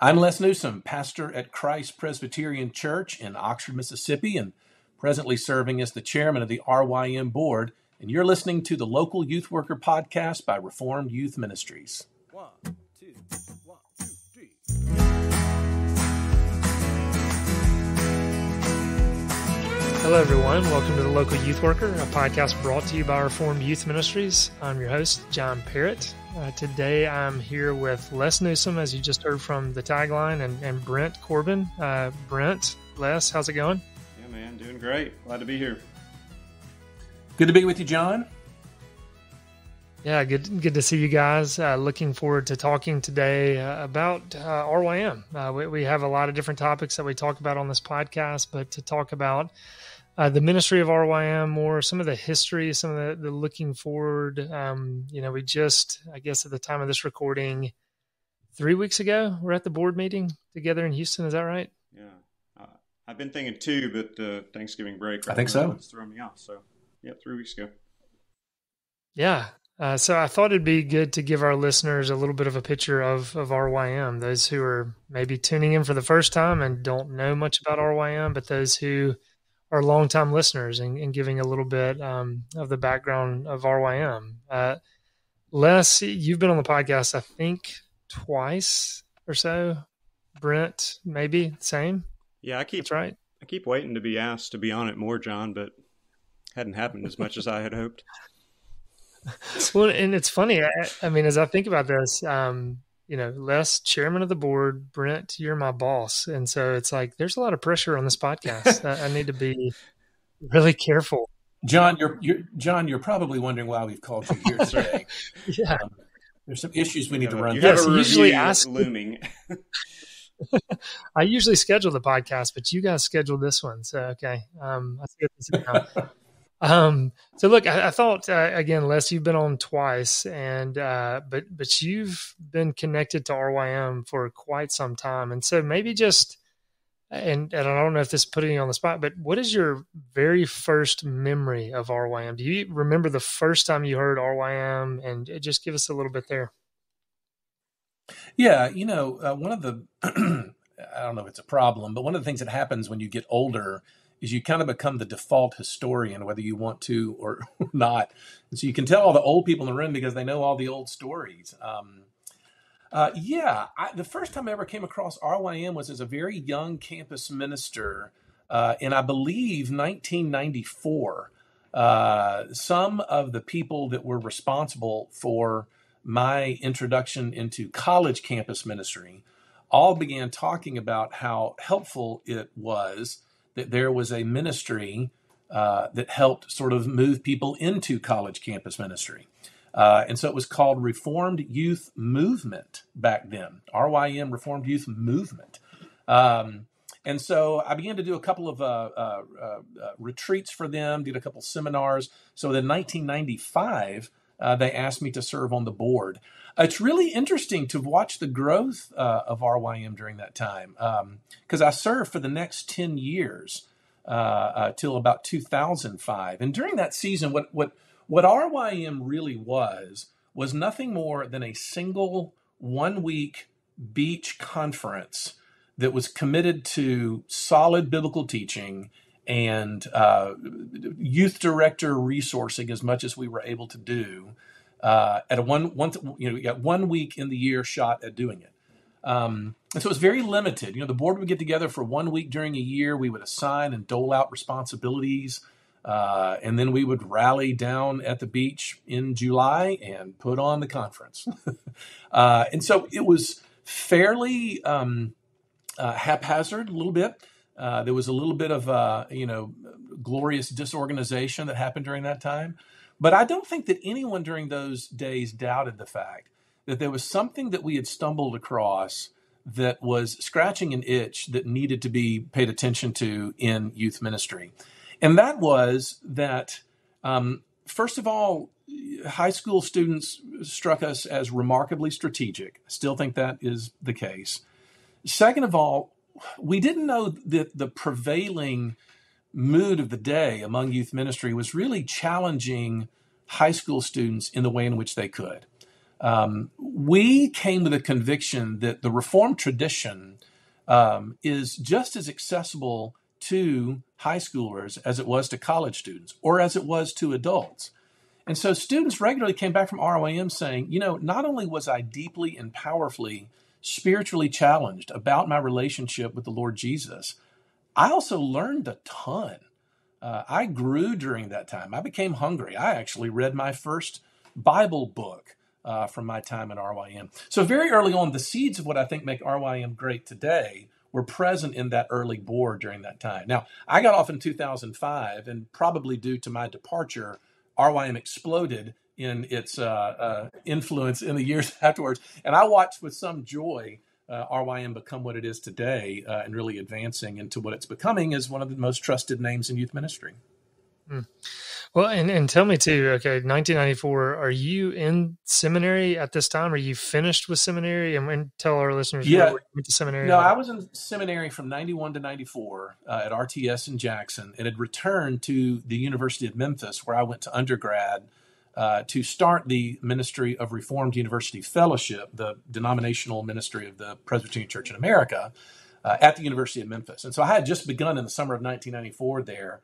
I'm Les Newsom, pastor at Christ Presbyterian Church in Oxford, Mississippi, and presently serving as the chairman of the RYM board. And you're listening to the Local Youth Worker Podcast by Reformed Youth Ministries. 1, 2, 1, 2, 3. Hello, everyone. Welcome to the Local Youth Worker, a podcast brought to you by Reformed Youth Ministries. I'm your host, John Parrott. Today, I'm here with Les Newsom, as you just heard from the tagline, and Brent Corbin. Brent, Les, how's it going? Yeah, man, doing great. Glad to be here. Good to be with you, John. Yeah, good to see you guys. Looking forward to talking today about RYM. We have a lot of different topics that we talk about on this podcast, but to talk about the ministry of RYM, more some of the history, some of the looking forward. We just, I guess at the time of this recording, 3 weeks ago, we're at the board meeting together in Houston. Is that right? Yeah. I've been thinking 2, but the Thanksgiving break. I think so. It's throwing me off. So, yeah, 3 weeks ago. Yeah. So I thought it'd be good to give our listeners a little bit of a picture of RYM, those who are maybe tuning in for the first time and don't know much about RYM, but those who are longtime listeners and giving a little bit of the background of RYM. Les, you've been on the podcast, I think, twice or so. Brent, maybe same. Yeah, That's right. I keep waiting to be asked to be on it more, John, but hadn't happened as much as I had hoped. Well, and it's funny. I mean, as I think about this, Les, chairman of the board, Brent, you're my boss. And so it's like, there's a lot of pressure on this podcast. I need to be really careful. John, you're probably wondering why we've called you here today. Yeah. There's some issues we need to run You through. have a review usually ask looming. I usually schedule the podcast, but you guys scheduled this one. So, okay. I see this now. So look, I thought, again, Les, you've been on twice and, but you've been connected to RYM for quite some time. And so maybe just, and I don't know if this is putting you on the spot, but what is your very first memory of RYM? Do you remember the first time you heard RYM, and just give us a little bit there? Yeah. One of the, I don't know if it's a problem, but one of the things that happens when you get older is you kind of become the default historian, whether you want to or not. And so you can tell all the old people in the room because they know all the old stories. The first time I ever came across RYM was as a very young campus minister in, I believe, 1994. Some of the people that were responsible for my introduction into college campus ministry all began talking about how helpful it was that there was a ministry that helped sort of move people into college campus ministry. And so it was called Reformed Youth Movement back then, RYM, Reformed Youth Movement. And so I began to do a couple of retreats for them, did a couple seminars. So in 1995, they asked me to serve on the board. It's really interesting to watch the growth of RYM during that time, because I served for the next 10 years till about 2005. And during that season, what RYM really was nothing more than a single 1-week beach conference that was committed to solid biblical teaching and youth director resourcing as much as we were able to do. At we got 1 week in the year shot at doing it. And so it's very limited. The board would get together for 1 week during a year. We would assign and dole out responsibilities. And then we would rally down at the beach in July and put on the conference. And so it was fairly haphazard a little bit. There was a little bit of, glorious disorganization that happened during that time. But I don't think that anyone during those days doubted the fact that there was something that we had stumbled across that was scratching an itch that needed to be paid attention to in youth ministry. And that was that, first of all, high school students struck us as remarkably strategic. I still think that is the case. Second of all, we didn't know that the prevailing mood of the day among youth ministry was really challenging high school students in the way in which they could. we came with a conviction that the Reformed tradition is just as accessible to high schoolers as it was to college students or as it was to adults. And so students regularly came back from RYM saying, not only was I deeply and powerfully spiritually challenged about my relationship with the Lord Jesus, I also learned a ton. I grew during that time. I became hungry. I actually read my first Bible book from my time at RYM. So very early on, the seeds of what I think make RYM great today were present in that early board during that time. Now, I got off in 2005, and probably due to my departure, RYM exploded in its influence in the years afterwards. And I watched with some joy RYM become what it is today and really advancing into what it's becoming as one of the most trusted names in youth ministry. Well, and tell me too, okay, 1994, are you in seminary at this time? Are you finished with seminary? And tell our listeners where you went to seminary. No, I was in seminary from 91 to 94 at RTS in Jackson, and had returned to the University of Memphis, where I went to undergrad to start the Ministry of Reformed University Fellowship, the denominational ministry of the Presbyterian Church in America, at the University of Memphis. And so I had just begun in the summer of 1994 there.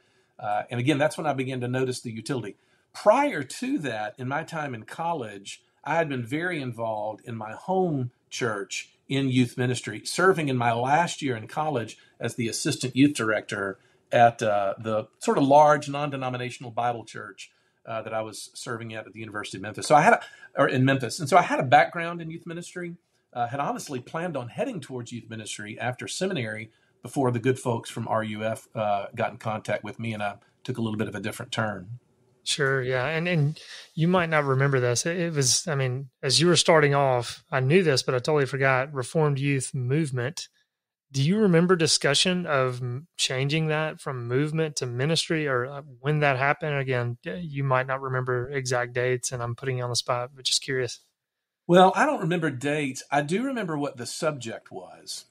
And again, that's when I began to notice the utility. Prior to that, in my time in college, I had been very involved in my home church in youth ministry, serving in my last year in college as the assistant youth director at the sort of large non-denominational Bible church that I was serving at the University of Memphis. So in Memphis. And so I had a background in youth ministry, had honestly planned on heading towards youth ministry after seminary, before the good folks from RUF got in contact with me, and I took a little bit of a different turn. Sure, yeah. And you might not remember this. It was, as you were starting off, I knew this, but I totally forgot, Reformed Youth Movement. Do you remember discussion of changing that from movement to ministry, or when that happened? Again, you might not remember exact dates, and I'm putting you on the spot, but just curious. Well, I don't remember dates. I do remember what the subject was.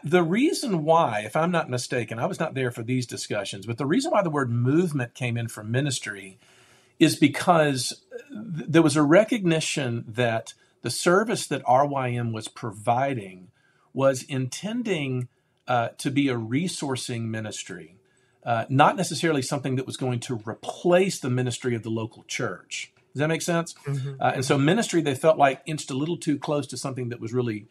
The reason why, if I'm not mistaken, I was not there for these discussions, but the reason why the word movement came in from ministry is because there was a recognition that the service that RYM was providing was intending to be a resourcing ministry, not necessarily something that was going to replace the ministry of the local church. Does that make sense? Mm-hmm. And so ministry, they felt like, inched a little too close to something that was really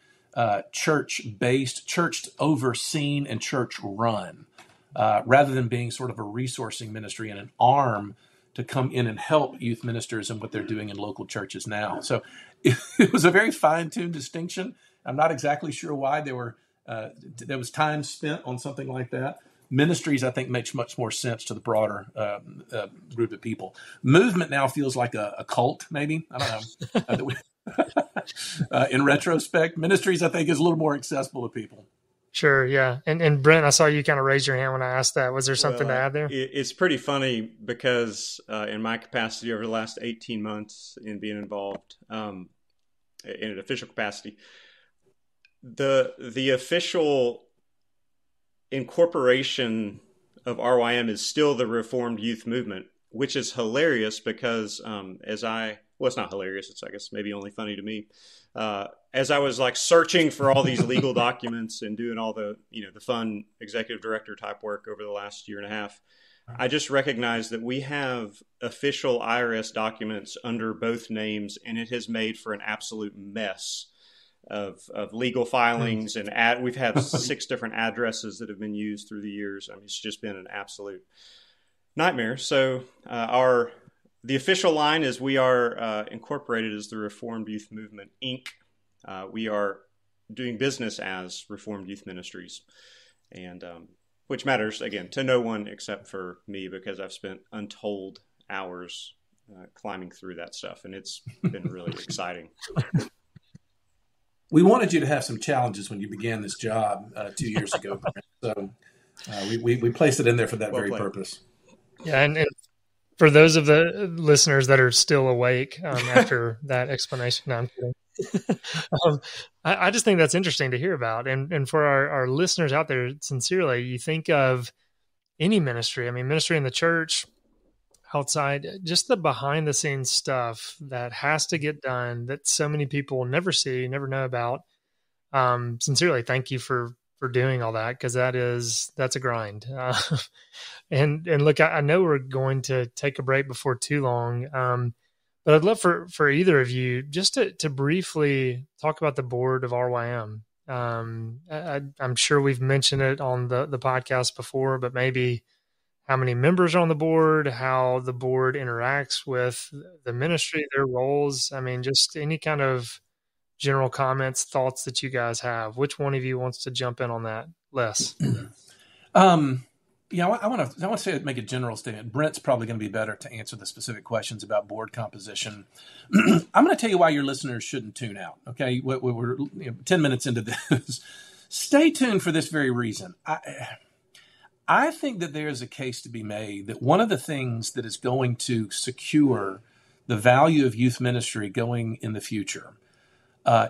church-based, church-overseen, and church-run, rather than being sort of a resourcing ministry and an arm to come in and help youth ministers in what they're doing in local churches now. So it was a very fine-tuned distinction. I'm not exactly sure why there was time spent on something like that. Ministries, I think, makes much more sense to the broader group of people. Movement now feels like a cult, maybe. I don't know. In retrospect, ministries, I think, is a little more accessible to people. Sure, yeah. And Brent, I saw you kind of raise your hand when I asked that. Was there something to add there? It's pretty funny because in my capacity over the last 18 months in being involved in an official capacity, the official incorporation of RYM is still the Reformed Youth Movement, which is hilarious because well, it's not hilarious. It's, I guess, maybe only funny to me. As I was like searching for all these legal documents and doing all the fun executive director type work over the last year and a half, I just recognized that we have official IRS documents under both names, and it has made for an absolute mess of legal filings. And we've had 6 different addresses that have been used through the years. I mean, it's just been an absolute nightmare. So the official line is we are incorporated as the Reformed Youth Movement, Inc. We are doing business as Reformed Youth Ministries, and which matters, again, to no one except for me, because I've spent untold hours climbing through that stuff, and it's been really exciting. We wanted you to have some challenges when you began this job 2 years ago, so we placed it in there for that very purpose. Yeah, and for those of the listeners that are still awake after that explanation, no, I'm kidding. I just think that's interesting to hear about. And for our listeners out there, sincerely, you think of any ministry. I mean, ministry in the church, outside, just the behind the scenes stuff that has to get done that so many people never see, never know about. Sincerely, thank you for doing all that, because that's a grind. And look, I know we're going to take a break before too long. But I'd love for either of you just to briefly talk about the board of RYM. I'm sure we've mentioned it on the podcast before, but maybe how many members are on the board, how the board interacts with the ministry, their roles. I mean, just any kind of general comments, thoughts that you guys have. Which one of you wants to jump in on that? Les. Yeah, I want to say make a general statement. Brent's probably going to be better to answer the specific questions about board composition. I'm going to tell you why your listeners shouldn't tune out. Okay, we're 10 minutes into this. Stay tuned for this very reason. I think that there is a case to be made that one of the things that is going to secure the value of youth ministry going in the future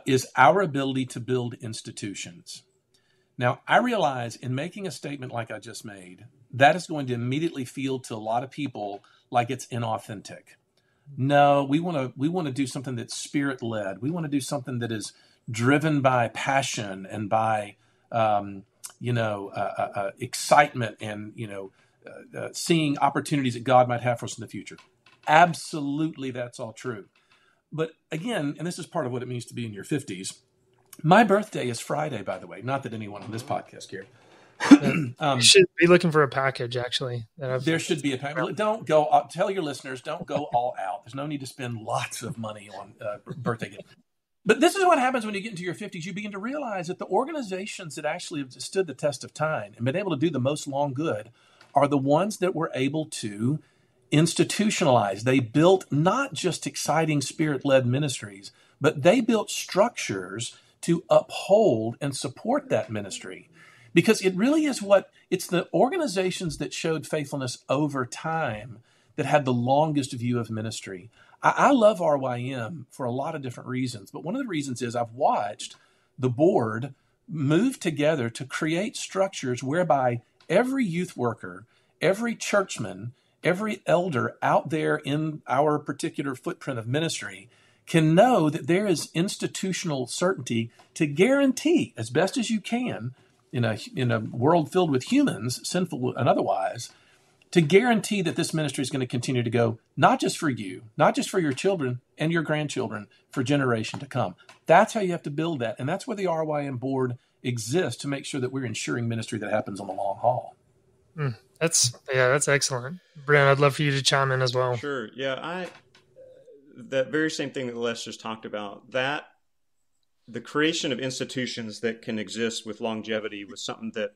is our ability to build institutions. Now, I realize in making a statement like I just made, that is going to immediately feel to a lot of people like it's inauthentic. No, we want to do something that's spirit led. We want to do something that is driven by passion and by excitement and seeing opportunities that God might have for us in the future. Absolutely, that's all true. But again, and this is part of what it means to be in your 50s. My birthday is Friday, by the way. Not that anyone on this podcast cared. You should be looking for a package, actually. There should be a package. Don't go. Tell your listeners, don't go all out. There's no need to spend lots of money on birthday gifts. But this is what happens when you get into your 50s. You begin to realize that the organizations that actually have stood the test of time and been able to do the most long good are the ones that were able to institutionalize. They built not just exciting spirit-led ministries, but they built structures to uphold and support that ministry. Because it really is it's the organizations that showed faithfulness over time that had the longest view of ministry. I love RYM for a lot of different reasons, but one of the reasons is I've watched the board move together to create structures whereby every youth worker, every churchman, every elder out there in our particular footprint of ministry can know that there is institutional certainty to guarantee, as best as you can, in a world filled with humans, sinful and otherwise, to guarantee that this ministry is going to continue to go, not just for you, not just for your children and your grandchildren, for generation to come. That's how you have to build that. And that's where the RYM board exists, to make sure that we're ensuring ministry that happens on the long haul. That's excellent. Brent, I'd love for you to chime in as well. Sure. Yeah, that very same thing that Les just talked about, that the creation of institutions that can exist with longevity was something that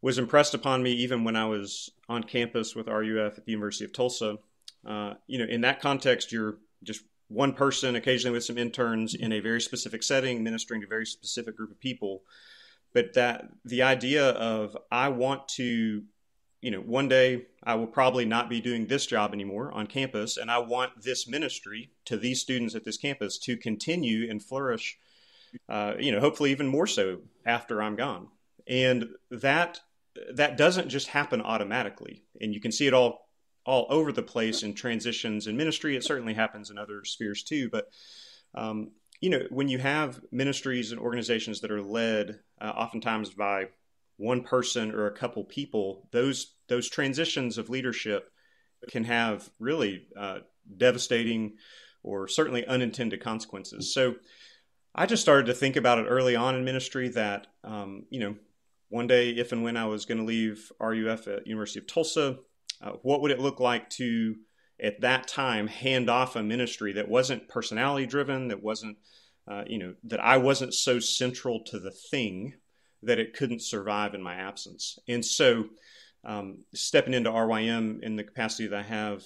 was impressed upon me even when I was on campus with RUF at the University of Tulsa. In that context, you're just one person, occasionally with some interns, in a very specific setting, ministering to a very specific group of people. But that the idea of, I want to, one day I will probably not be doing this job anymore on campus, and I want this ministry to these students at this campus to continue and flourish, hopefully even more so after I'm gone. And that doesn't just happen automatically. And you can see it all over the place in transitions in ministry. It certainly happens in other spheres too. But, when you have ministries and organizations that are led oftentimes by one person or a couple people, those transitions of leadership can have really devastating or certainly unintended consequences. So I just started to think about it early on in ministry that, one day, if and when I was going to leave RUF at University of Tulsa, what would it look like to, at that time, hand off a ministry that wasn't personality driven, that wasn't, that I wasn't so central to the thing that it couldn't survive in my absence. And so stepping into RYM in the capacity that I have,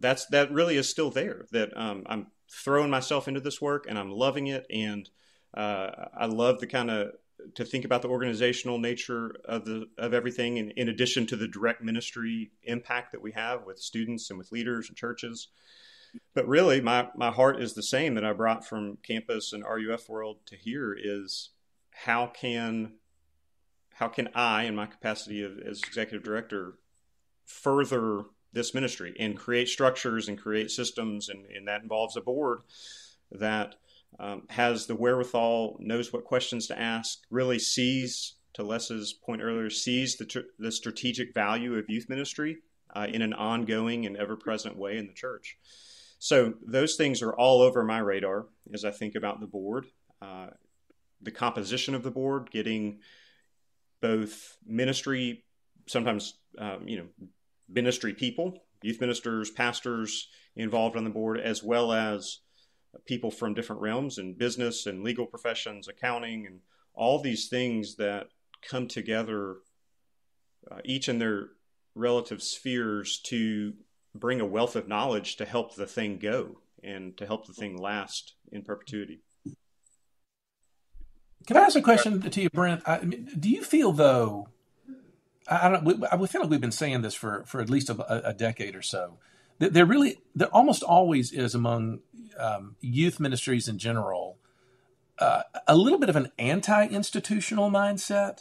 that really is still there, that I'm throwing myself into this work and I'm loving it. And I love to think about the organizational nature of everything, in addition to the direct ministry impact that we have with students and with leaders and churches. But really, my heart is the same that I brought from campus and RUF world to here is, how can I, in my capacity as executive director, further this ministry and create structures and create systems. And that involves a board that has the wherewithal, knows what questions to ask, really sees, to Les's point earlier, sees the strategic value of youth ministry in an ongoing and ever-present way in the church. So those things are all over my radar as I think about the board, the composition of the board, getting both ministry, sometimes, ministry people, youth ministers, pastors involved on the board, as well as people from different realms in business and legal professions, accounting, and all these things that come together, each in their relative spheres, to bring a wealth of knowledge to help the thing go and to help the thing last in perpetuity. Can I ask a question to you, Brent? Do you feel, though, we feel like we've been saying this for at least a decade or so, that there almost always is among youth ministries in general a little bit of an anti-institutional mindset,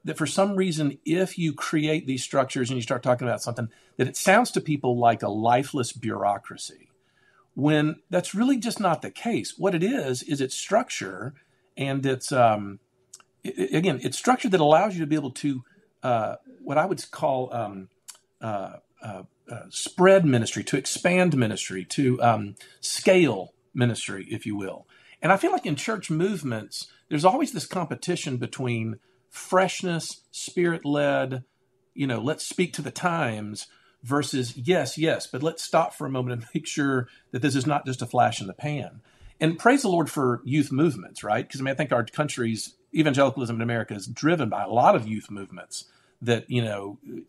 that for some reason, if you create these structures and you start talking about something, that it sounds to people like a lifeless bureaucracy, when that's really just not the case. What it is it's structure, and it's it's structure that allows you to be able to what I would call spread ministry, to expand ministry, to scale ministry, if you will. And I feel like in church movements, there's always this competition between freshness, spirit-led, let's speak to the times, versus yes, but let's stop for a moment and make sure that this is not just a flash in the pan. And praise the Lord for youth movements, right? Because I think our country's evangelicalism in America is driven by a lot of youth movements that,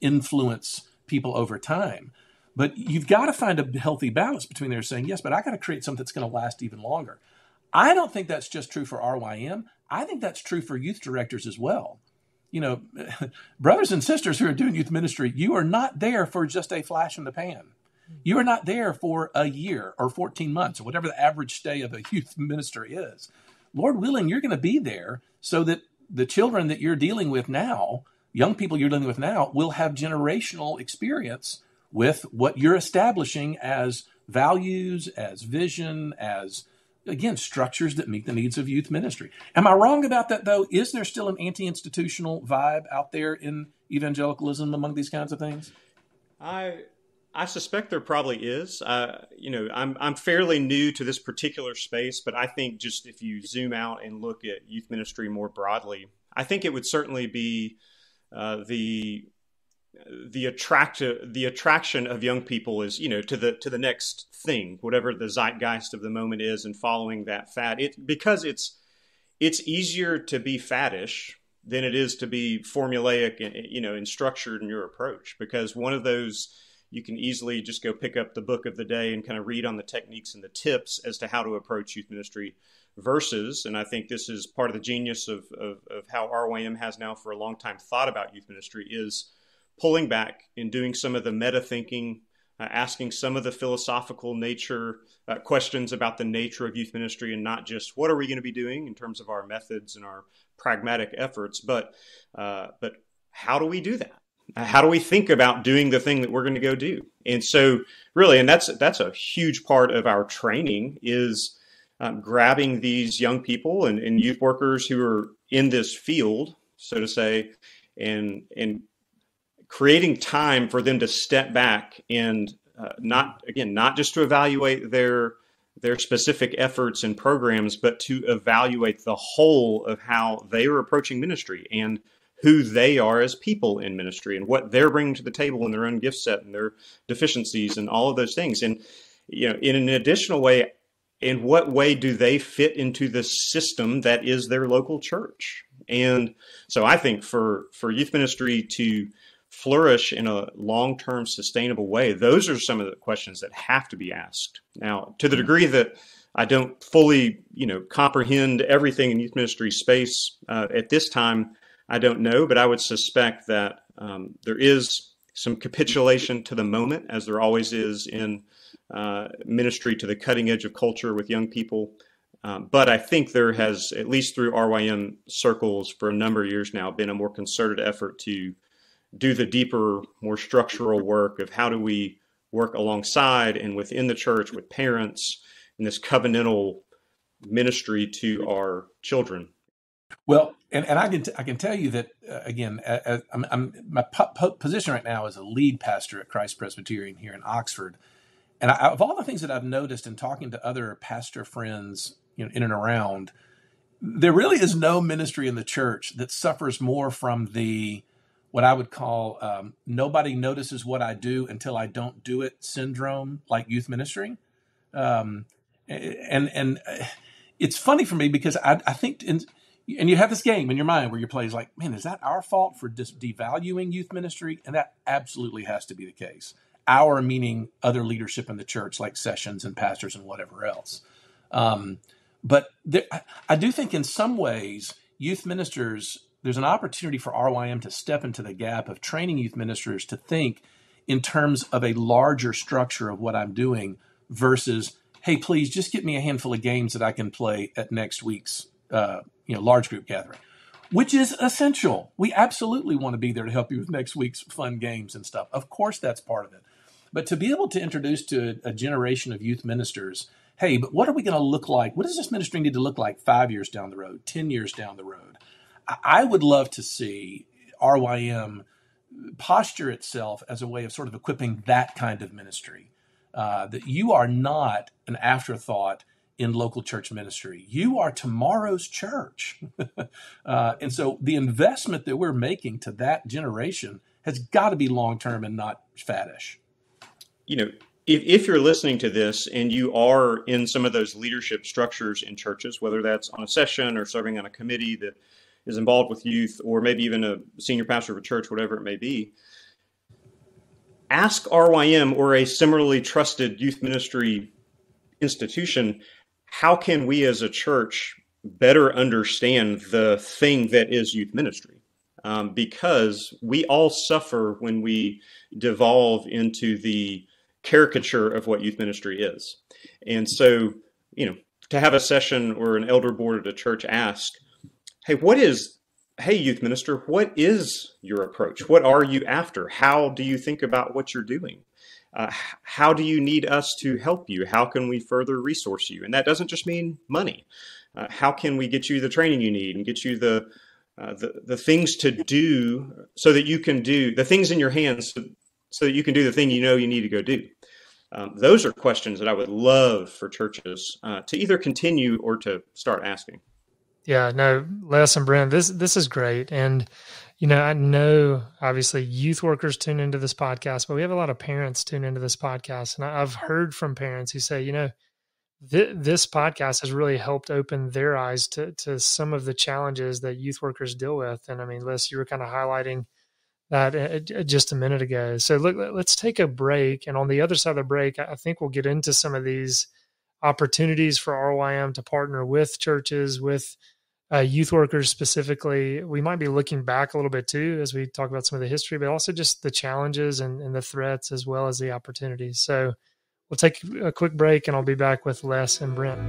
influence people over time. But you've got to find a healthy balance between there saying, yes, but I got to create something that's going to last even longer. I don't think that's just true for RYM. I think that's true for youth directors as well. Brothers and sisters who are doing youth ministry, you are not there for just a flash in the pan. You are not there for a year or 14 months or whatever the average stay of a youth minister is. Lord willing, you're going to be there so that the children that you're dealing with now, young people you're dealing with now, will have generational experience with what you're establishing as values, as vision, as, again, structures that meet the needs of youth ministry. Am I wrong about that, though? Is there still an anti-institutional vibe out there in evangelicalism among these kinds of things? I suspect there probably is. I'm fairly new to this particular space, but I think just if you zoom out and look at youth ministry more broadly, I think it would certainly be the attraction of young people is, to the next thing, whatever the zeitgeist of the moment is, and following that fad. Because it's easier to be faddish than it is to be formulaic, and structured in your approach. Because one of those, you can easily just go pick up the book of the day and kind of read on the techniques and the tips as to how to approach youth ministry, versus, and I think this is part of the genius of how RYM has now for a long time thought about youth ministry, is pulling back and doing some of the meta thinking, asking some of the philosophical nature questions about the nature of youth ministry, and not just what are we going to be doing in terms of our methods and our pragmatic efforts, but how do we do that? How do we think about doing the thing that we're going to go do? And so really, and that's a huge part of our training, is grabbing these young people and youth workers who are in this field, so to say, and creating time for them to step back and not just to evaluate their specific efforts and programs, but to evaluate the whole of how they are approaching ministry and who they are as people in ministry and what they're bringing to the table in their own gift set and their deficiencies and all of those things. And, in an additional way, in what way do they fit into the system that is their local church? And so I think for youth ministry to flourish in a long-term sustainable way, those are some of the questions that have to be asked. Now, to the degree that I don't fully, comprehend everything in youth ministry space at this time, I don't know, but I would suspect that there is some capitulation to the moment, as there always is in ministry to the cutting edge of culture with young people. But I think there has, at least through RYM circles for a number of years now, been a more concerted effort to do the deeper, more structural work of how do we work alongside and within the church with parents in this covenantal ministry to our children. Well, and I can tell you that again, my position right now is a lead pastor at Christ Presbyterian here in Oxford, and of all the things that I've noticed in talking to other pastor friends, in and around, there really is no ministry in the church that suffers more from what I would call nobody notices what I do until I don't do it syndrome, like youth ministry. Um, and it's funny for me because I think, and you have this game in your mind where your play is like, man, is that our fault for just devaluing youth ministry? And that absolutely has to be the case. Our meaning other leadership in the church, like sessions and pastors and whatever else. But I do think in some ways, youth ministers, there's an opportunity for RYM to step into the gap of training youth ministers to think in terms of a larger structure of what I'm doing versus, hey, please just get me a handful of games that I can play at next week's large group gathering, which is essential. We absolutely want to be there to help you with next week's fun games and stuff. Of course, that's part of it. But to be able to introduce to a generation of youth ministers, hey, but what are we going to look like? What does this ministry need to look like 5 years down the road, 10 years down the road? I would love to see RYM posture itself as a way of sort of equipping that kind of ministry, that you are not an afterthought in local church ministry. You are tomorrow's church. And so the investment that we're making to that generation has got to be long-term and not faddish. If you're listening to this and you are in some of those leadership structures in churches, whether that's on a session or serving on a committee that is involved with youth, or maybe even a senior pastor of a church, whatever it may be, ask RYM or a similarly trusted youth ministry institution, how can we as a church better understand the thing that is youth ministry? Because we all suffer when we devolve into the caricature of what youth ministry is. And so, to have a session or an elder board at a church ask, hey, youth minister, what is your approach? What are you after? How do you think about what you're doing? How do you need us to help you? How can we further resource you? And that doesn't just mean money. How can we get you the training you need and get you the things to do so that you can do the things in your hands so that you can do the thing you need to go do? Those are questions that I would love for churches to either continue or to start asking. Yeah, no, Les and Brent, this is great. And, I know obviously youth workers tune into this podcast, but we have a lot of parents tune into this podcast. And I've heard from parents who say, this podcast has really helped open their eyes to some of the challenges that youth workers deal with. And I mean, Les, you were kind of highlighting that just a minute ago. So look, let's take a break. And on the other side of the break, I think we'll get into some of these opportunities for RYM to partner with churches, with youth workers specifically. We might be looking back a little bit too, as we talk about some of the history, but also just the challenges and the threats as well as the opportunities. So we'll take a quick break and I'll be back with Les and Brent.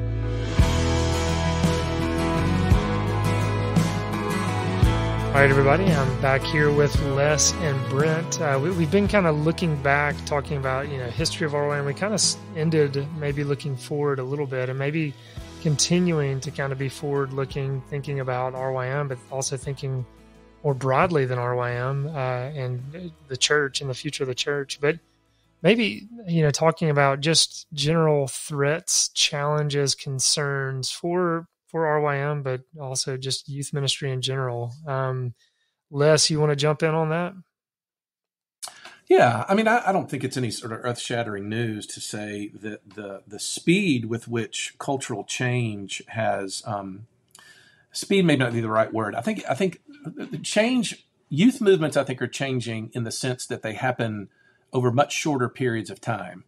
All right, everybody, I'm back here with Les and Brent. We've been kind of looking back, talking about, history of RYM. We kind of ended maybe looking forward a little bit and maybe continuing to kind of be forward-looking, thinking about RYM, but also thinking more broadly than RYM and the church and the future of the church. But maybe, talking about just general threats, challenges, concerns for RYM, but also just youth ministry in general. Les, you want to jump in on that? Yeah, I mean, I don't think it's any sort of earth-shattering news to say that the speed with which cultural change has speed may not be the right word. I think the change, youth movements, I think, are changing in the sense that they happen over much shorter periods of time.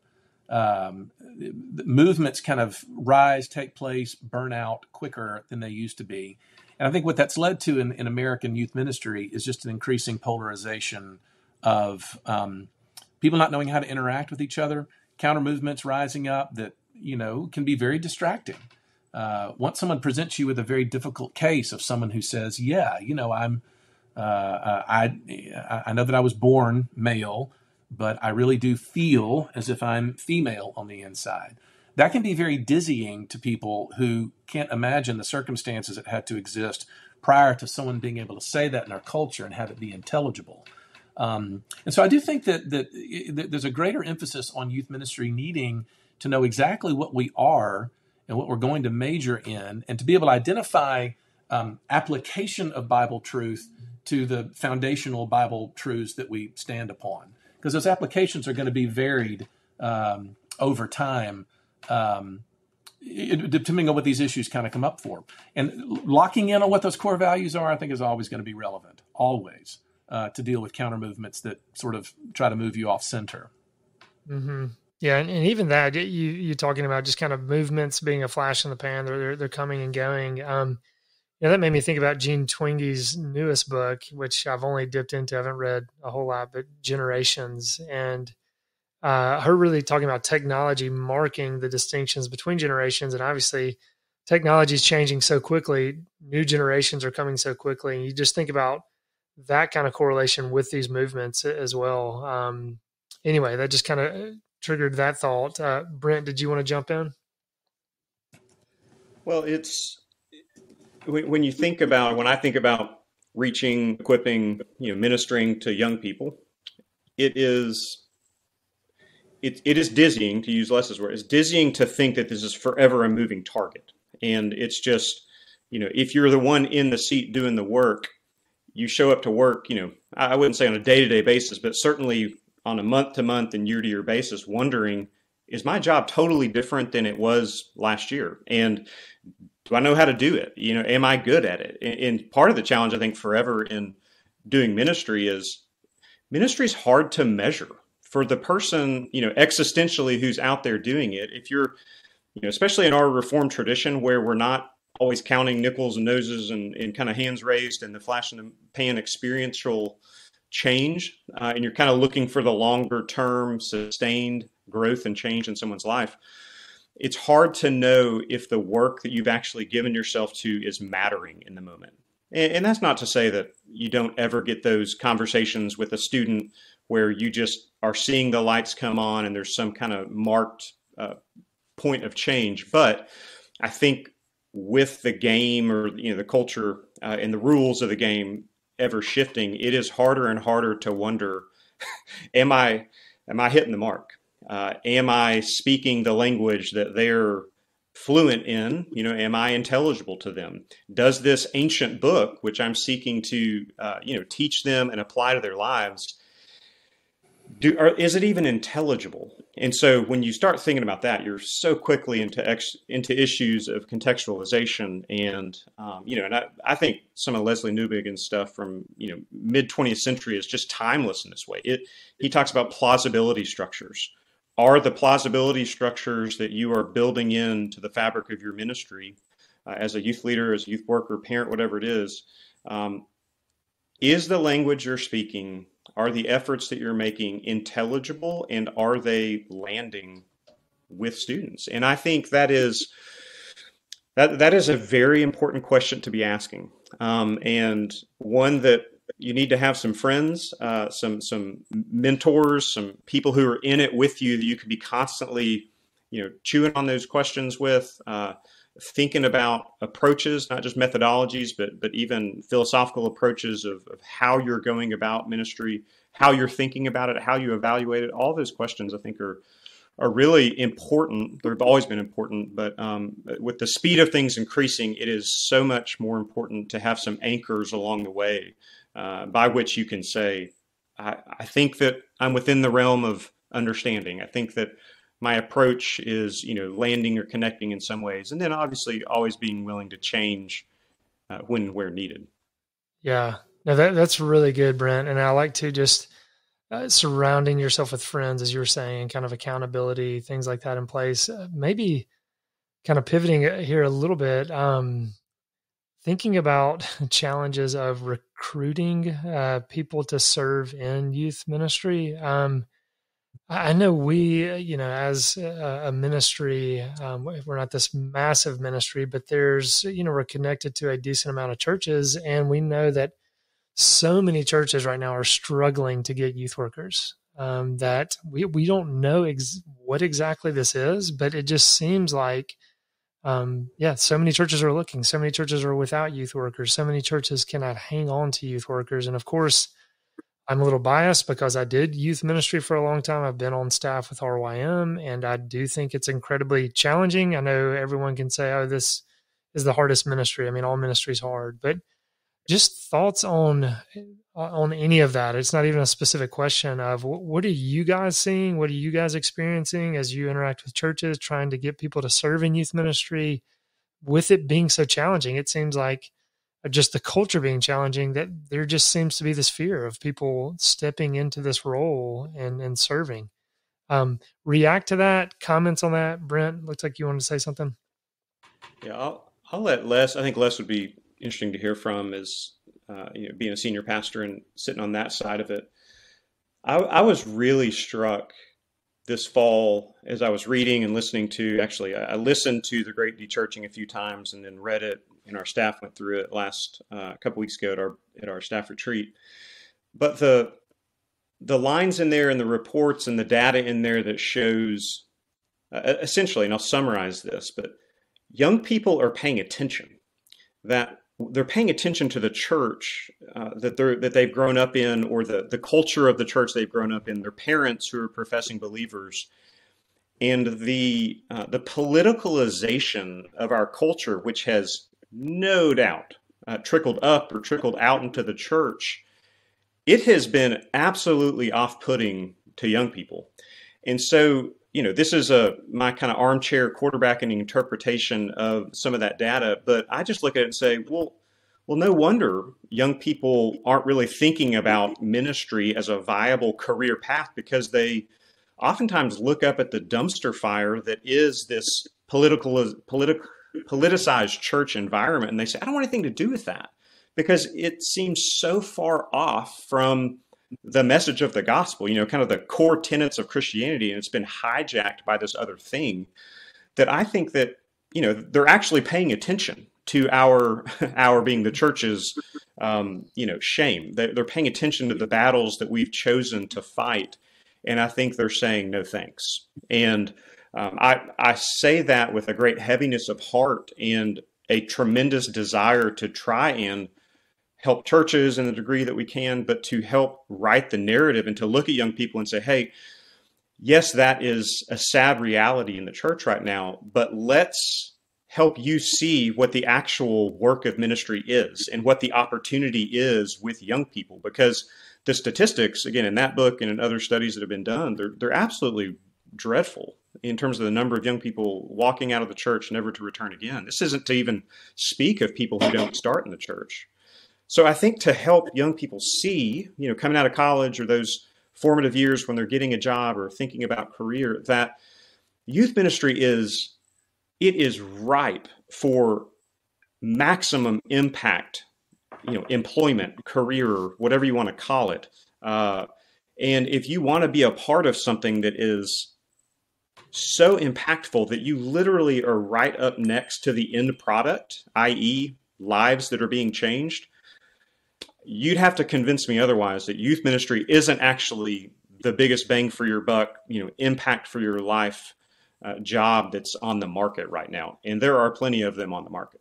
The movements kind of rise, take place, burn out quicker than they used to be. And I think what that's led to in American youth ministry is just an increasing polarization of people not knowing how to interact with each other, counter movements rising up that, can be very distracting. Once someone presents you with a very difficult case of someone who says, I know that I was born male, but I really do feel as if I'm female on the inside. That can be very dizzying to people who can't imagine the circumstances that had to exist prior to someone being able to say that in our culture and have it be intelligible. And so I do think that there's a greater emphasis on youth ministry needing to know exactly what we are and what we're going to major in, and to be able to identify application of Bible truth to the foundational Bible truths that we stand upon. Because those applications are going to be varied over time, depending on what these issues kind of come up for. And locking in on what those core values are, I think, is always going to be relevant, always, to deal with counter movements that sort of try to move you off center. Mm-hmm. Yeah, and even that, you talking about just kind of movements being a flash in the pan, they're coming and going. That made me think about Jean Twengey's newest book, which I've only dipped into, I haven't read a whole lot, but Generations. And her really talking about technology marking the distinctions between generations. And obviously, technology is changing so quickly. New generations are coming so quickly. And you just think about that kind of correlation with these movements as well. Anyway, that just kind of triggered that thought. Brent, did you want to jump in? Well, it's when I think about reaching, equipping, ministering to young people, it is dizzying, to use Les's word. It's dizzying to think that this is forever a moving target. And it's just, if you're the one in the seat doing the work, you show up to work, I wouldn't say on a day-to-day basis, but certainly on a month-to-month and year-to-year basis, wondering, is my job totally different than it was last year? And do I know how to do it? Am I good at it? And part of the challenge, I think, forever in doing ministry is hard to measure for the person, existentially who's out there doing it. If you're, especially in our Reformed tradition where we're not always counting nickels and noses and kind of hands raised and the flash in the pan experiential change, and you're kind of looking for the longer term sustained growth and change in someone's life, it's hard to know if the work that you've actually given yourself to is mattering in the moment. And that's not to say that you don't ever get those conversations with a student where you just are seeing the lights come on and there's some kind of marked point of change. But I think with the game or the culture and the rules of the game ever shifting, it is harder and harder to wonder, am I hitting the mark? Am I speaking the language that they're fluent in? Am I intelligible to them? Does this ancient book, which I'm seeking to teach them and apply to their lives, is it even intelligible? And so when you start thinking about that, you're so quickly into issues of contextualization. And, and I think some of Leslie Newbigin's stuff from, mid 20th century is just timeless in this way. He talks about plausibility structures. Are the plausibility structures that you are building into the fabric of your ministry as a youth leader, as a youth worker, parent, whatever it is the language you're speaking, are the efforts that you're making intelligible, and are they landing with students? And I think that is a very important question to be asking, and one that you need to have some friends, some mentors, some people who are in it with you that you could be constantly, chewing on those questions with, thinking about approaches, not just methodologies, but even philosophical approaches of how you're going about ministry, how you're thinking about it, how you evaluate it. All those questions, I think, are really important. They've always been important, but with the speed of things increasing, it is so much more important to have some anchors along the way by which you can say, I think that I'm within the realm of understanding. I think that my approach is, landing or connecting in some ways. And then obviously always being willing to change when and where needed. Yeah, no, that's really good, Brent. And I like to just surrounding yourself with friends, as you were saying, kind of accountability, things like that in place. Maybe kind of pivoting here a little bit, thinking about challenges of recruiting people to serve in youth ministry. I know we, as a ministry, we're not this massive ministry, but there's, we're connected to a decent amount of churches, and we know that so many churches right now are struggling to get youth workers. that we don't know what exactly this is, but it just seems like, so many churches are looking, so many churches are without youth workers, so many churches cannot hang on to youth workers. And of course, I'm a little biased because I did youth ministry for a long time. I've been on staff with RYM, and I do think it's incredibly challenging. I know everyone can say, oh, this is the hardest ministry. I mean, all ministry is hard, but just thoughts on any of that. It's not even a specific question of what are you guys seeing? What are you guys experiencing as you interact with churches, trying to get people to serve in youth ministry with it being so challenging? It seems like just the culture being challenging, that there just seems to be this fear of people stepping into this role and serving. React to that, comments on that. Brent, looks like you wanted to say something. Yeah, I'll let Les. I think Les would be interesting to hear from, as being a senior pastor and sitting on that side of it. I was really struck this fall as I was reading and listening to. Actually, I listened to The Great Dechurching a few times and then read it, and our staff went through it last couple weeks ago at our staff retreat. But the lines in there and the reports and the data in there that shows essentially, and I'll summarize this, but young people are paying attention. That they're paying attention to the church that they've grown up in, or the culture of the church they've grown up in, their parents who are professing believers, and the politicalization of our culture, which has no doubt trickled up or trickled out into the church. It has been absolutely off-putting to young people. And so, this is my kind of armchair quarterbacking interpretation of some of that data, but I just look at it and say, well, no wonder young people aren't really thinking about ministry as a viable career path, because they oftentimes look up at the dumpster fire that is this politicized church environment, and they say, I don't want anything to do with that, because it seems so far off from the message of the gospel, kind of the core tenets of Christianity, and it's been hijacked by this other thing, that I think that, they're actually paying attention to our being the church's, shame. They're paying attention to the battles that we've chosen to fight. And I think they're saying no thanks. And I say that with a great heaviness of heart and a tremendous desire to try and help churches in the degree that we can, but to help write the narrative and to look at young people and say, hey, yes, that is a sad reality in the church right now, but let's help you see what the actual work of ministry is and what the opportunity is with young people. Because the statistics, again, in that book and in other studies that have been done, they're absolutely dreadful in terms of the number of young people walking out of the church never to return again. This isn't to even speak of people who don't start in the church. So I think to help young people see, coming out of college or those formative years when they're getting a job or thinking about career, that youth ministry is ripe for maximum impact, employment, career, whatever you want to call it. And if you want to be a part of something that is so impactful that you literally are right up next to the end product, i.e. lives that are being changed, you'd have to convince me otherwise, that youth ministry isn't actually the biggest bang for your buck, impact for your life job that's on the market right now. And there are plenty of them on the market.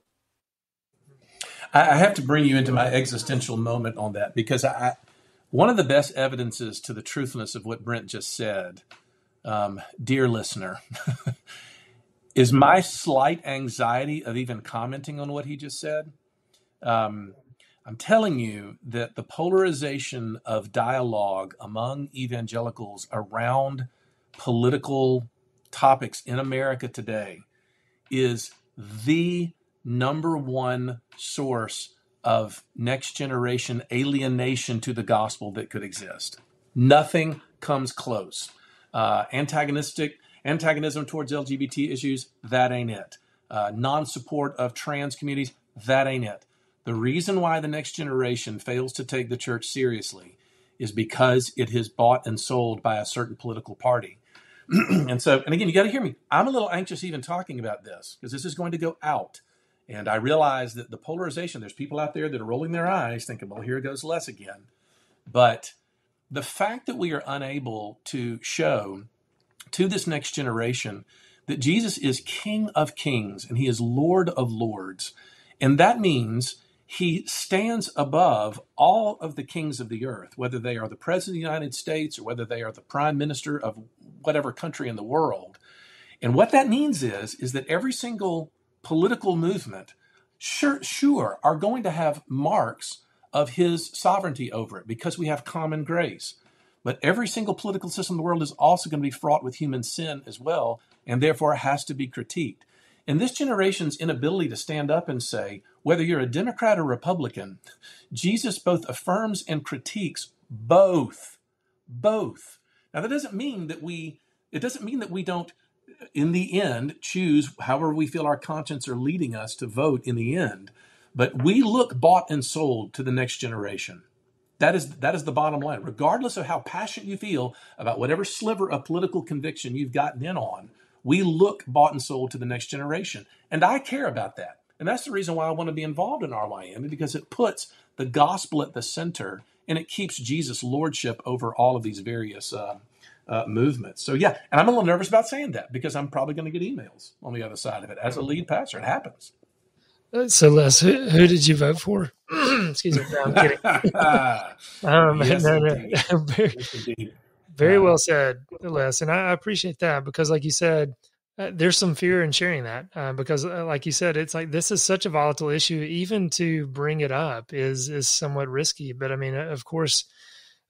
I have to bring you into my existential moment on that, because one of the best evidences to the truthfulness of what Brent just said, dear listener, is my slight anxiety of even commenting on what he just said. I'm telling you that the polarization of dialogue among evangelicals around political topics in America today is the number one source of next generation alienation to the gospel that could exist. Nothing comes close. Antagonism towards LGBT issues, that ain't it. Non-support of trans communities, that ain't it. The reason why the next generation fails to take the church seriously is because it is bought and sold by a certain political party. And again, you got to hear me. I'm a little anxious even talking about this, because this is going to go out. And I realize that the polarization, there's people out there that are rolling their eyes thinking, well, here goes Les again. But the fact that we are unable to show to this next generation that Jesus is King of Kings and he is Lord of Lords. And that means he stands above all of the kings of the earth, whether they are the president of the United States or whether they are the prime minister of whatever country in the world. And what that means is that every single political movement, sure, are going to have marks of his sovereignty over it because we have common grace. But every single political system in the world is also going to be fraught with human sin as well, and therefore it has to be critiqued. And this generation's inability to stand up and say, whether you're a Democrat or Republican, Jesus both affirms and critiques both. Both. Now that doesn't mean that we don't, in the end, choose however we feel our conscience are leading us to vote in the end. But we look bought and sold to the next generation. That is the bottom line. Regardless of how passionate you feel about whatever sliver of political conviction you've gotten in on, we look bought and sold to the next generation. And I care about that. And that's the reason why I want to be involved in RYM, because it puts the gospel at the center and it keeps Jesus' lordship over all of these various movements. So yeah, and I'm a little nervous about saying that because I'm probably going to get emails on the other side of it. As a lead pastor, it happens. So Les, who did you vote for? Excuse me. No, I'm kidding. Yes, no. Very well said, Les. And I appreciate that because like you said, there's some fear in sharing that because like you said, it's like, this is such a volatile issue. Even to bring it up is somewhat risky. But I mean, of course,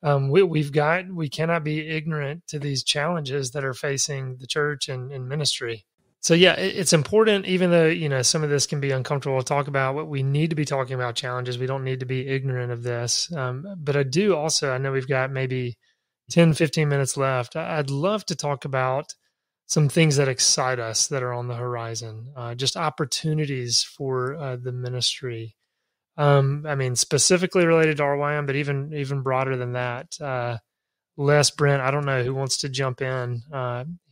we cannot be ignorant to these challenges that are facing the church and ministry. So yeah, it's important, even though, some of this can be uncomfortable to talk about, what we need to be talking about challenges. We don't need to be ignorant of this. But I know we've got maybe 10, 15 minutes left. I'd love to talk about some things that excite us that are on the horizon, just opportunities for the ministry. Specifically related to RYM, but even broader than that. Les, Brent, I don't know who wants to jump in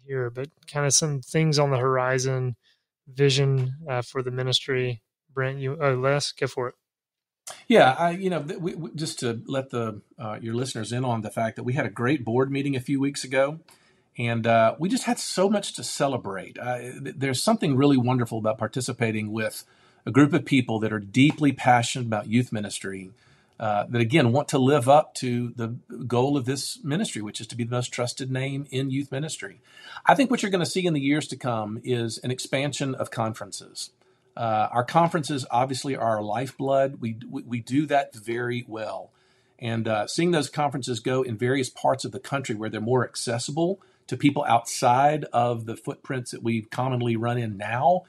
here, but kind of some things on the horizon, vision for the ministry. Brent, Les, go for it. Yeah, we just to let your listeners in on the fact that we had a great board meeting a few weeks ago, and we just had so much to celebrate. There's something really wonderful about participating with a group of people that are deeply passionate about youth ministry, that again want to live up to the goal of this ministry, which is to be the most trusted name in youth ministry. I think what you're going to see in the years to come is an expansion of conferences. Our conferences obviously are our lifeblood. We do that very well. And seeing those conferences go in various parts of the country where they're more accessible to people outside of the footprints that we commonly run in now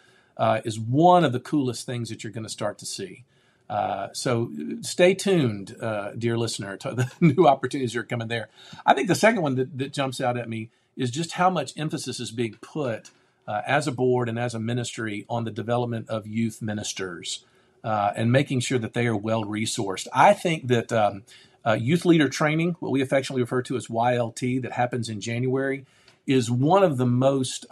is one of the coolest things that you're going to start to see. So stay tuned, dear listener, to the new opportunities that are coming there. I think the second one that jumps out at me is just how much emphasis is being put as a board and as a ministry on the development of youth ministers and making sure that they are well resourced. I think that youth leader training, what we affectionately refer to as YLT, that happens in January, is one of the most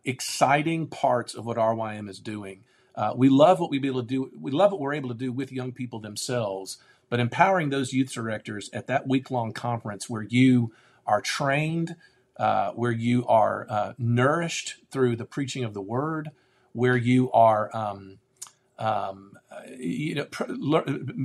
exciting parts of what RYM is doing. We love what we're able to do with young people themselves, but empowering those youth directors at that week-long conference where you are trained, where you are nourished through the preaching of the word, where you are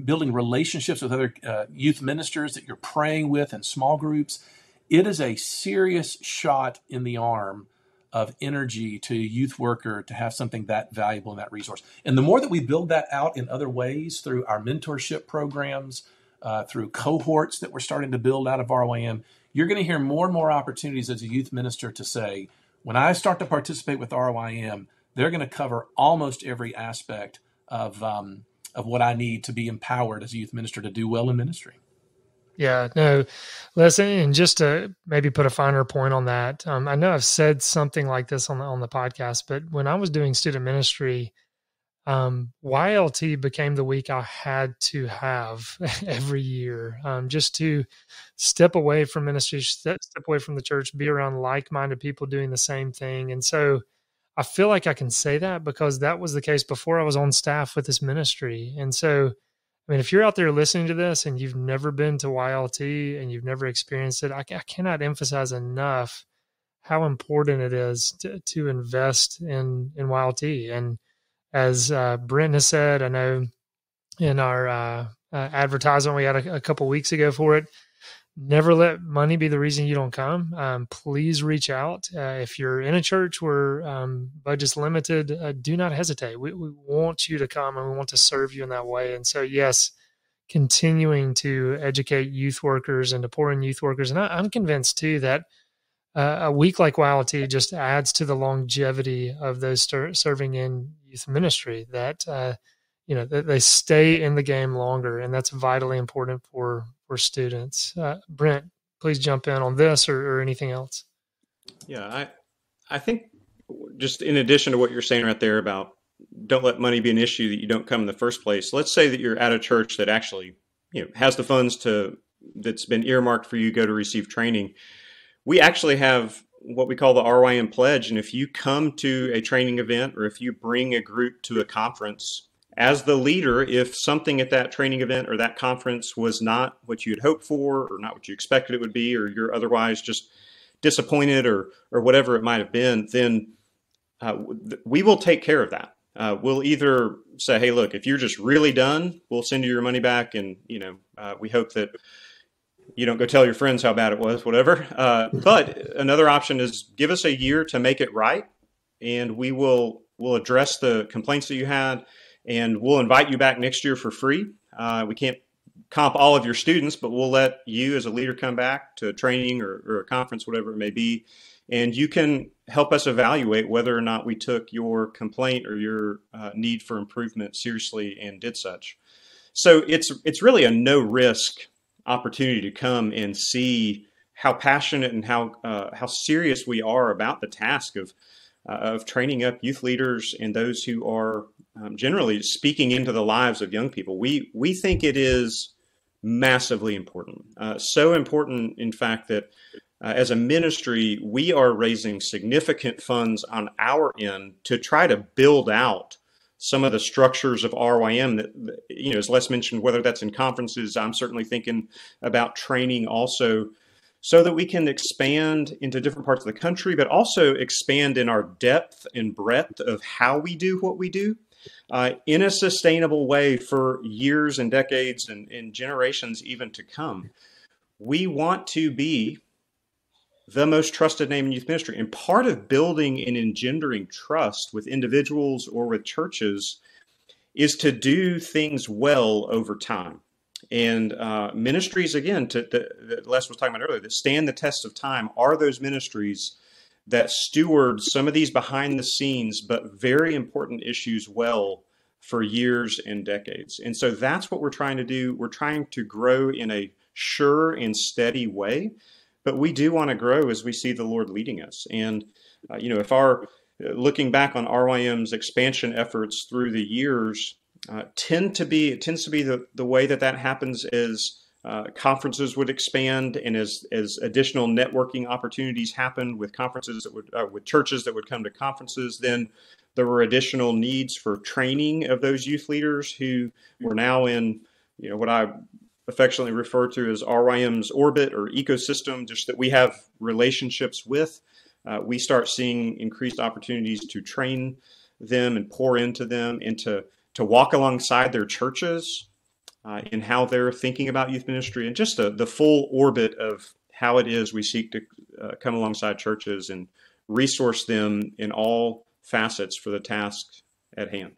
building relationships with other youth ministers that you're praying with in small groups. It is a serious shot in the arm of energy to a youth worker to have something that valuable and that resource. And the more that we build that out in other ways through our mentorship programs, through cohorts that we're starting to build out of RYM, you're going to hear more and more opportunities as a youth minister to say, when I start to participate with RYM, they're going to cover almost every aspect of what I need to be empowered as a youth minister to do well in ministry. Yeah, no, listen, and just to maybe put a finer point on that, I know I've said something like this on the podcast, but when I was doing student ministry, YLT became the week I had to have every year, just to step away from ministry, step away from the church, be around like-minded people doing the same thing. And so I feel like I can say that because that was the case before I was on staff with this ministry. And so I mean, if you're out there listening to this and you've never been to YLT and you've never experienced it, I cannot emphasize enough how important it is to invest in YLT. And as Brent has said, I know in our advertisement we had a couple weeks ago for it, never let money be the reason you don't come. Please reach out. If you're in a church where budget's limited, do not hesitate. We want you to come and we want to serve you in that way. And so, yes, continuing to educate youth workers and to pour in youth workers. And I'm convinced too that a week like YLT just adds to the longevity of those serving in youth ministry, that that they stay in the game longer, and that's vitally important for students. Brent, please jump in on this or anything else. Yeah, I think just in addition to what you're saying right there about don't let money be an issue that you don't come in the first place. Let's say that you're at a church that actually has the funds that's been earmarked for you to go to receive training. We actually have what we call the RYM pledge. And if you come to a training event or if you bring a group to a conference, as the leader, if something at that training event or that conference was not what you had hoped for or not what you expected it would be, or you're otherwise just disappointed or whatever it might have been, then we will take care of that. We'll either say, hey, look, if you're just really done, we'll send you your money back. And, we hope that you don't go tell your friends how bad it was, whatever. But another option is give us a year to make it right. And we'll address the complaints that you had, and we'll invite you back next year for free. We can't comp all of your students, but we'll let you as a leader come back to a training or a conference, whatever it may be. And you can help us evaluate whether or not we took your complaint or your need for improvement seriously and did such. So it's really a no risk opportunity to come and see how passionate and how serious we are about the task of training up youth leaders and those who are generally speaking into the lives of young people. We think it is massively important, so important, in fact, that as a ministry, we are raising significant funds on our end to try to build out some of the structures of RYM that, as Les mentioned, whether that's in conferences, I'm certainly thinking about training also, so that we can expand into different parts of the country, but also expand in our depth and breadth of how we do what we do in a sustainable way for years and decades and generations even to come. We want to be the most trusted name in youth ministry. And part of building and engendering trust with individuals or with churches is to do things well over time. And ministries, again, that Les was talking about earlier, that stand the test of time are those ministries that steward some of these behind the scenes but very important issues well for years and decades. And so that's what we're trying to do. We're trying to grow in a sure and steady way. But we do want to grow as we see the Lord leading us. And, if looking back on RYM's expansion efforts through the years, tends to be the way that happens as conferences would expand and as additional networking opportunities happen with conferences with churches that would come to conferences. Then there were additional needs for training of those youth leaders who were now in, what I affectionately refer to as RYM's orbit or ecosystem, just that we have relationships with. We start seeing increased opportunities to train them and pour into them and to walk alongside their churches in how they're thinking about youth ministry, and just the full orbit of how it is we seek to come alongside churches and resource them in all facets for the task at hand.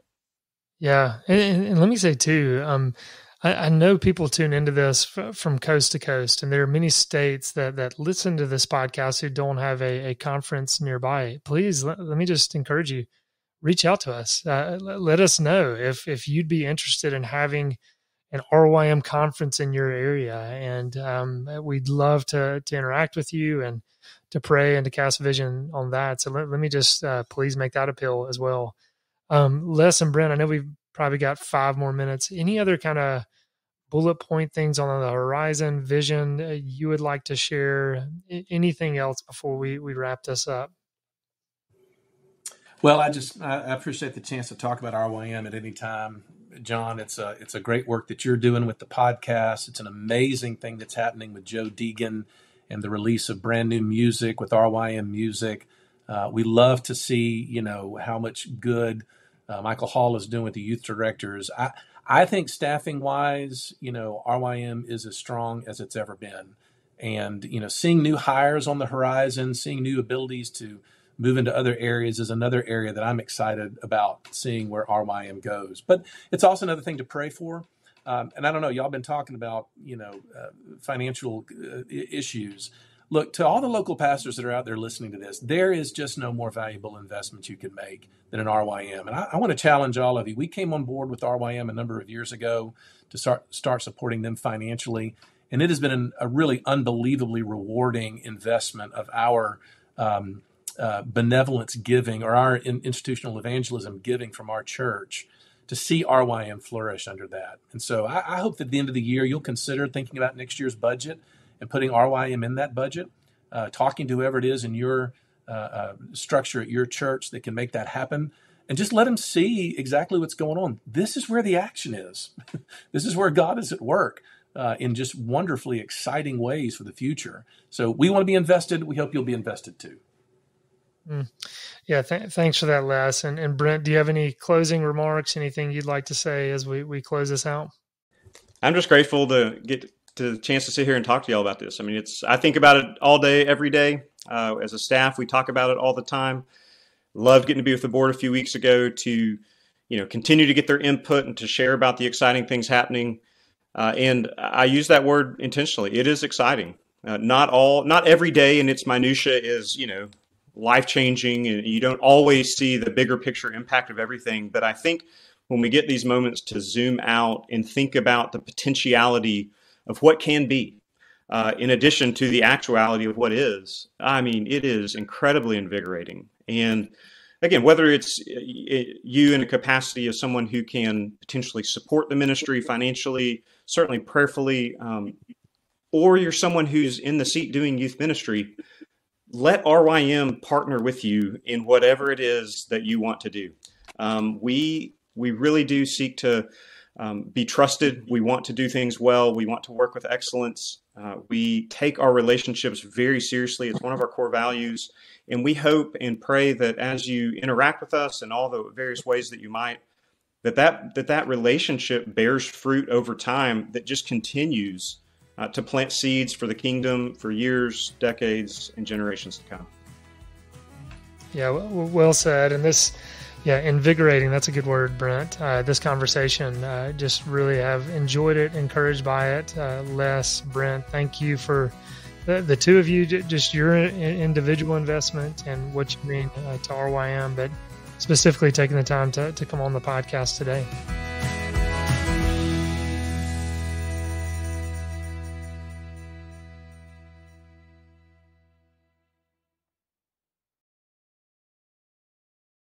Yeah. And let me say too, I know people tune into this from coast to coast, and there are many states that listen to this podcast who don't have a conference nearby. Please, let me just encourage you, reach out to us. Let us know if you'd be interested in having an RYM conference in your area. And we'd love to interact with you and to pray and to cast vision on that. So let me just please make that appeal as well. Les and Brent, I know we've probably got 5 more minutes. Any other kind of bullet point things on the horizon, vision you would like to share? Anything else before we wrap this up? Well, I appreciate the chance to talk about RYM at any time. John. It's a great work that you're doing with the podcast. It's an amazing thing that's happening with Joe Deegan and the release of brand new music with RYM Music. We love to see, how much good Michael Hall is doing with the youth directors. I think staffing wise, RYM is as strong as it's ever been. And, seeing new hires on the horizon, seeing new abilities to move into other areas is another area that I'm excited about seeing where RYM goes. But it's also another thing to pray for. And I don't know, y'all been talking about, financial issues. Look, to all the local pastors that are out there listening to this, there is just no more valuable investment you can make than an RYM. And I want to challenge all of you. We came on board with RYM a number of years ago to start supporting them financially. And it has been a really unbelievably rewarding investment of our benevolence giving, or our institutional evangelism giving from our church, to see RYM flourish under that. And so I hope that at the end of the year, you'll consider thinking about next year's budget and putting RYM in that budget, talking to whoever it is in your structure at your church that can make that happen, and just let them see exactly what's going on. This is where the action is. This is where God is at work in just wonderfully exciting ways for the future. So we want to be invested. We hope you'll be invested too. Yeah, thanks for that, Les. And Brent, do you have any closing remarks, anything you'd like to say as we close this out? I'm just grateful to get the chance to sit here and talk to y'all about this. I mean, I think about it all day, every day. As a staff, we talk about it all the time. Loved getting to be with the board a few weeks ago to, continue to get their input and to share about the exciting things happening. And I use that word intentionally. It is exciting. Not every day in its minutia is, life-changing, and you don't always see the bigger picture impact of everything. But I think when we get these moments to zoom out and think about the potentiality of what can be, in addition to the actuality of what is, it is incredibly invigorating. And again, whether it's you in a capacity of someone who can potentially support the ministry financially, certainly prayerfully, or you're someone who's in the seat doing youth ministry, let RYM partner with you in whatever it is that you want to do. We really do seek to be trusted. We want to do things well. We want to work with excellence. We take our relationships very seriously. It's one of our core values. And we hope and pray that as you interact with us in all the various ways that you might, that relationship bears fruit over time, that just continues to plant seeds for the kingdom for years, decades, and generations to come. Yeah, well said. And this, invigorating. That's a good word, Brent. This conversation, just really have enjoyed it, encouraged by it. Les, Brent, thank you for the two of you, just your individual investment and what you mean to RYM, but specifically taking the time to come on the podcast today.